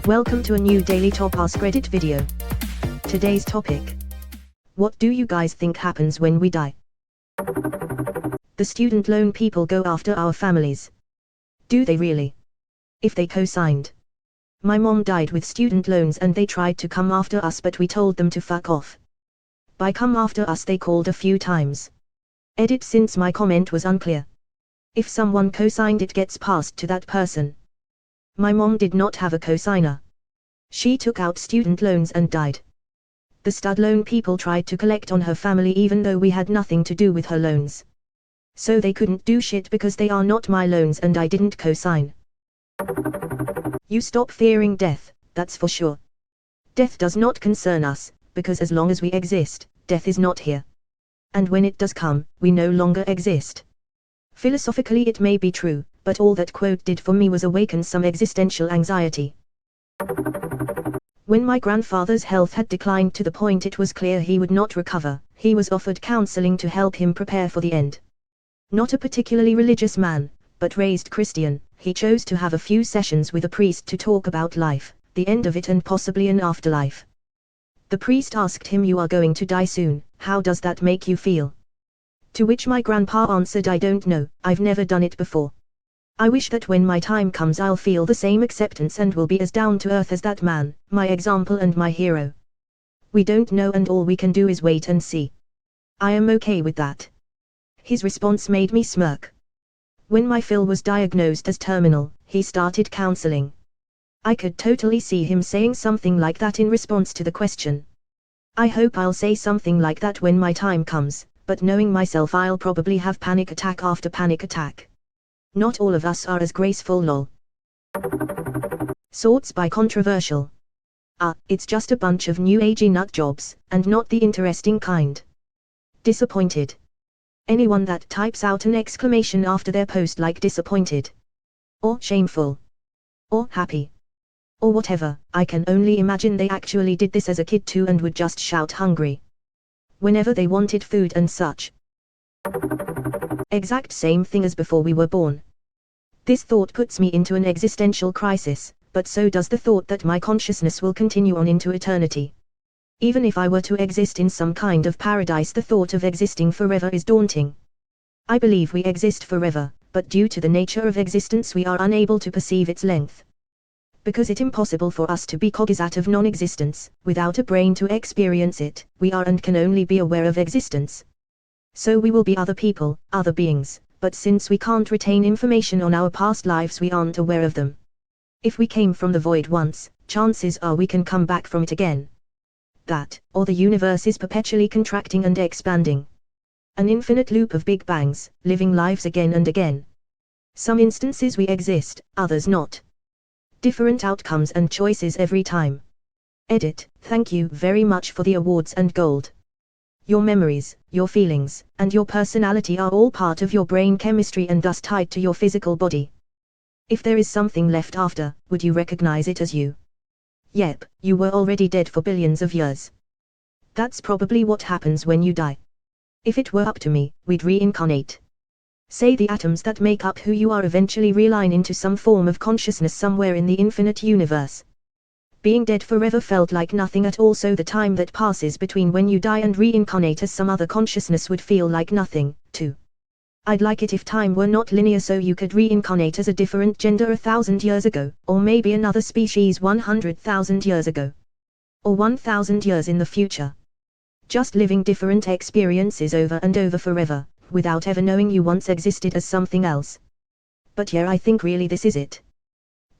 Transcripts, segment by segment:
Welcome to a new daily top Askreddit video. Today's topic. What do you guys think happens when we die? The student loan people go after our families. Do they really? If they co-signed. My mom died with student loans and they tried to come after us, but we told them to fuck off. By come after us they called a few times. Edit, since my comment was unclear. If someone co-signed, it gets passed to that person. My mom did not have a co-signer. She took out student loans and died. The stud loan people tried to collect on her family even though we had nothing to do with her loans. So they couldn't do shit because they are not my loans and I didn't co-sign. You stop fearing death, that's for sure. Death does not concern us, because as long as we exist, death is not here. And when it does come, we no longer exist. Philosophically it may be true, but all that quote did for me was awaken some existential anxiety. When my grandfather's health had declined to the point it was clear he would not recover, he was offered counseling to help him prepare for the end. Not a particularly religious man, but raised Christian, he chose to have a few sessions with a priest to talk about life, the end of it, and possibly an afterlife. The priest asked him, "You are going to die soon, how does that make you feel?" To which my grandpa answered, "I don't know, I've never done it before. I wish that when my time comes I'll feel the same acceptance and will be as down to earth as that man, my example and my hero. We don't know and all we can do is wait and see. I am okay with that." His response made me smirk. When my Phil was diagnosed as terminal, he started counseling. I could totally see him saying something like that in response to the question. I hope I'll say something like that when my time comes, but knowing myself I'll probably have panic attack after panic attack. Not all of us are as graceful, lol. Sorts by controversial. It's just a bunch of new agey nut jobs, and not the interesting kind. Disappointed. Anyone that types out an exclamation after their post like disappointed, or shameful, or happy, or whatever, I can only imagine they actually did this as a kid too and would just shout hungry whenever they wanted food and such. Exact same thing as before we were born. This thought puts me into an existential crisis, but so does the thought that my consciousness will continue on into eternity. Even if I were to exist in some kind of paradise, the thought of existing forever is daunting. I believe we exist forever, but due to the nature of existence we are unable to perceive its length. Because it's impossible for us to be cognizant of non-existence, without a brain to experience it, we are and can only be aware of existence. So we will be other people, other beings, but since we can't retain information on our past lives we aren't aware of them. If we came from the void once, chances are we can come back from it again. That, or the universe is perpetually contracting and expanding. An infinite loop of big bangs, living lives again and again. Some instances we exist, others not. Different outcomes and choices every time. Edit, thank you very much for the awards and gold. Your memories, your feelings, and your personality are all part of your brain chemistry and thus tied to your physical body. If there is something left after, would you recognize it as you? Yep, you were already dead for billions of years. That's probably what happens when you die. If it were up to me, we'd reincarnate. Say the atoms that make up who you are eventually realign into some form of consciousness somewhere in the infinite universe. Being dead forever felt like nothing at all, so the time that passes between when you die and reincarnate as some other consciousness would feel like nothing, too. I'd like it if time were not linear, so you could reincarnate as a different gender 1,000 years ago, or maybe another species 100,000 years ago. Or 1,000 years in the future. Just living different experiences over and over forever, without ever knowing you once existed as something else. But yeah, I think really this is it.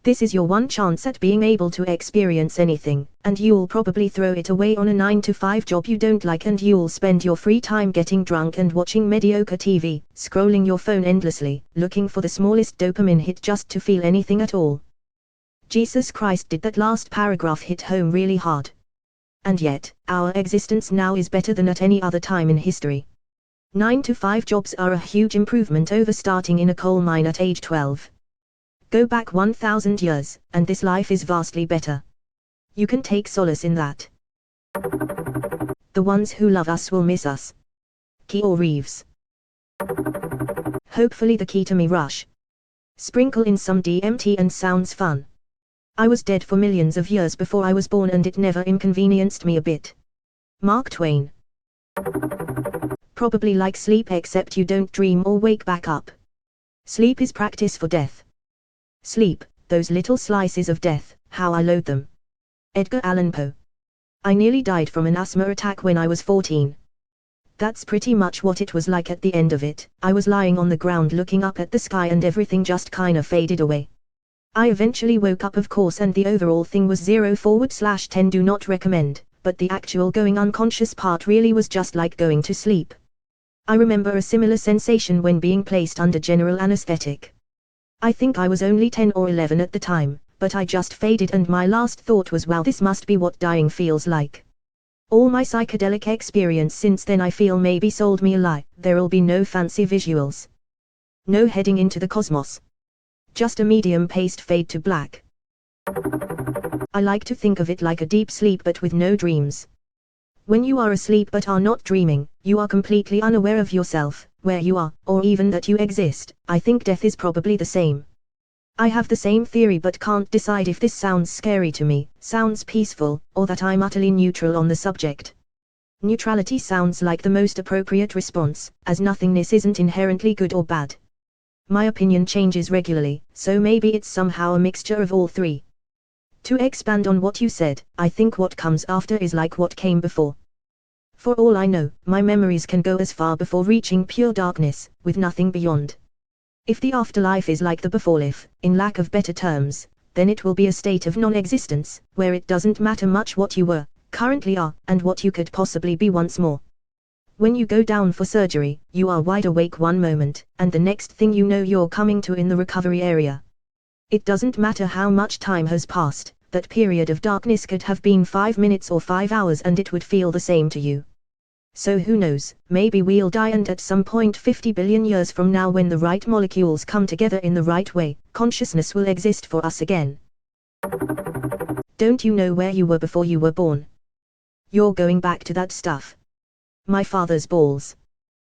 This is your one chance at being able to experience anything, and you'll probably throw it away on a 9-to-5 job you don't like, and you'll spend your free time getting drunk and watching mediocre TV, scrolling your phone endlessly, looking for the smallest dopamine hit just to feel anything at all. Jesus Christ, did that last paragraph hit home really hard. And yet, our existence now is better than at any other time in history. 9-to-5 jobs are a huge improvement over starting in a coal mine at age 12. Go back 1,000 years, and this life is vastly better. You can take solace in that. The ones who love us will miss us. Keanu Reeves. Hopefully the Key to Me rush. Sprinkle in some DMT and sounds fun. I was dead for millions of years before I was born and it never inconvenienced me a bit. Mark Twain. Probably like sleep except you don't dream or wake back up. Sleep is practice for death. Sleep, those little slices of death, how I loathe them. Edgar Allan Poe. I nearly died from an asthma attack when I was 14. That's pretty much what it was like at the end of it. I was lying on the ground looking up at the sky and everything just kinda faded away. I eventually woke up of course and the overall thing was 0/10 do not recommend, but the actual going unconscious part really was just like going to sleep. I remember a similar sensation when being placed under general anesthetic. I think I was only 10 or 11 at the time, but I just faded and my last thought was wow, this must be what dying feels like. All my psychedelic experience since then I feel maybe sold me a lie. There'll be no fancy visuals. No heading into the cosmos. Just a medium-paced fade to black. I like to think of it like a deep sleep but with no dreams. When you are asleep but are not dreaming, you are completely unaware of yourself, where you are, or even that you exist. I think death is probably the same. I have the same theory but can't decide if this sounds scary to me, sounds peaceful, or that I'm utterly neutral on the subject. Neutrality sounds like the most appropriate response, as nothingness isn't inherently good or bad. My opinion changes regularly, so maybe it's somehow a mixture of all three. To expand on what you said, I think what comes after is like what came before. For all I know, my memories can go as far before reaching pure darkness, with nothing beyond. If the afterlife is like the before life, in lack of better terms, then it will be a state of non-existence, where it doesn't matter much what you were, currently are, and what you could possibly be once more. When you go down for surgery, you are wide awake one moment, and the next thing you know you're coming to in the recovery area. It doesn't matter how much time has passed, that period of darkness could have been 5 minutes or 5 hours and it would feel the same to you. So who knows, maybe we'll die and at some point 50 billion years from now when the right molecules come together in the right way, consciousness will exist for us again. Don't you know where you were before you were born? You're going back to that stuff. My father's balls.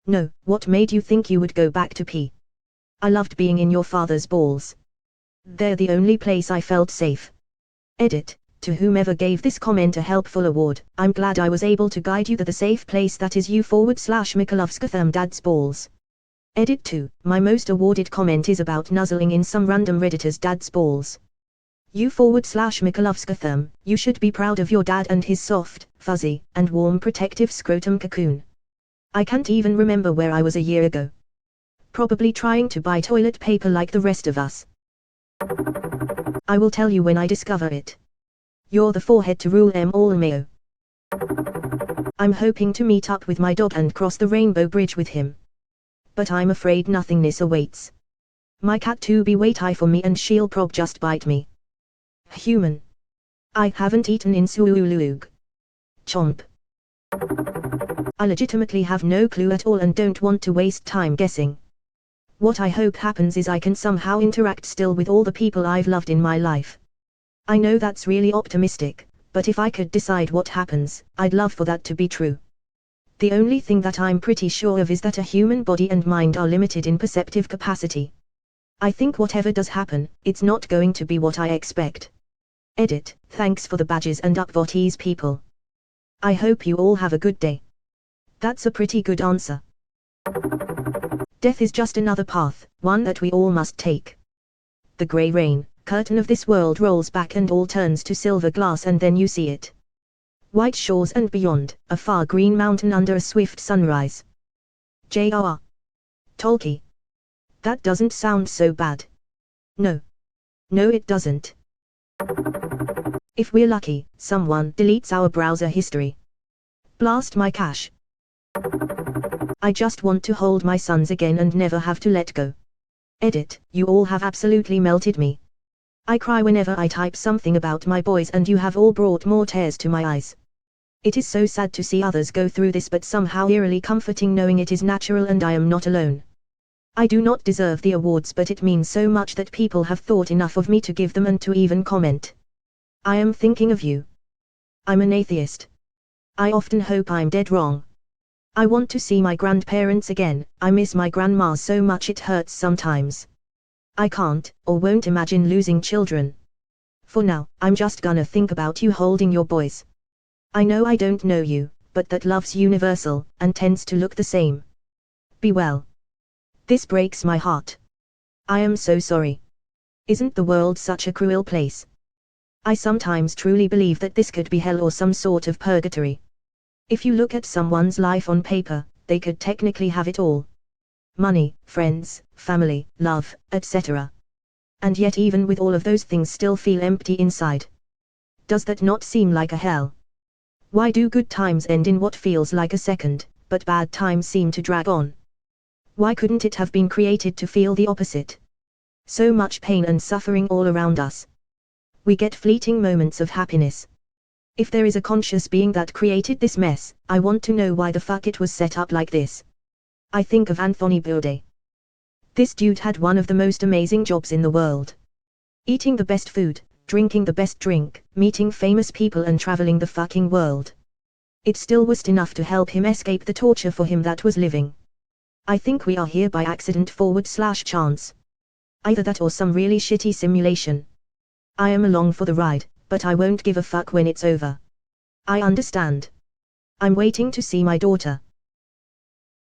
No, what made you think you would go back to pee? I loved being in your father's balls. They're the only place I felt safe. Edit. To whomever gave this comment a helpful award, I'm glad I was able to guide you to the safe place that is you/Mikalovskatherm dad's balls. Edit 2. My most awarded comment is about nuzzling in some random redditor's dad's balls. You/Mikalovskatherm, you should be proud of your dad and his soft, fuzzy, and warm protective scrotum cocoon. I can't even remember where I was a year ago. Probably trying to buy toilet paper like the rest of us. I will tell you when I discover it. You're the forehead to rule all Mayo. I'm hoping to meet up with my dog and cross the rainbow bridge with him. But I'm afraid nothingness awaits. My cat too be wait eye for me and she'll prob just bite me. Human. I haven't eaten in Suululug. Chomp. I legitimately have no clue at all and don't want to waste time guessing. What I hope happens is I can somehow interact still with all the people I've loved in my life. I know that's really optimistic, but if I could decide what happens, I'd love for that to be true. The only thing that I'm pretty sure of is that a human body and mind are limited in perceptive capacity. I think whatever does happen, it's not going to be what I expect. Edit. Thanks for the badges and upvotees people. I hope you all have a good day. That's a pretty good answer. Death is just another path, one that we all must take. The grey rain, curtain of this world rolls back and all turns to silver glass and then you see it. White shores and beyond, a far green mountain under a swift sunrise. J.R.R. Tolkien. That doesn't sound so bad. No. No it doesn't. If we're lucky, someone deletes our browser history. Blast my cache. I just want to hold my sons again and never have to let go. Edit. You all have absolutely melted me. I cry whenever I type something about my boys and you have all brought more tears to my eyes. It is so sad to see others go through this but somehow eerily comforting knowing it is natural and I am not alone. I do not deserve the awards but it means so much that people have thought enough of me to give them and to even comment. I am thinking of you. I'm an atheist. I often hope I'm dead wrong. I want to see my grandparents again, I miss my grandma so much it hurts sometimes. I can't, or won't imagine losing children. For now, I'm just gonna think about you holding your boys. I know I don't know you, but that love's universal, and tends to look the same. Be well. This breaks my heart. I am so sorry. Isn't the world such a cruel place? I sometimes truly believe that this could be hell or some sort of purgatory. If you look at someone's life on paper, they could technically have it all. Money, friends, family, love, etc. And yet even with all of those things still feel empty inside. Does that not seem like a hell? Why do good times end in what feels like a second, but bad times seem to drag on? Why couldn't it have been created to feel the opposite? So much pain and suffering all around us. We get fleeting moments of happiness. If there is a conscious being that created this mess, I want to know why the fuck it was set up like this. I think of Anthony Bourdain. This dude had one of the most amazing jobs in the world. Eating the best food, drinking the best drink, meeting famous people and traveling the fucking world. It still was enough to help him escape the torture for him that was living. I think we are here by accident / chance. Either that or some really shitty simulation. I am along for the ride, but I won't give a fuck when it's over. I understand. I'm waiting to see my daughter.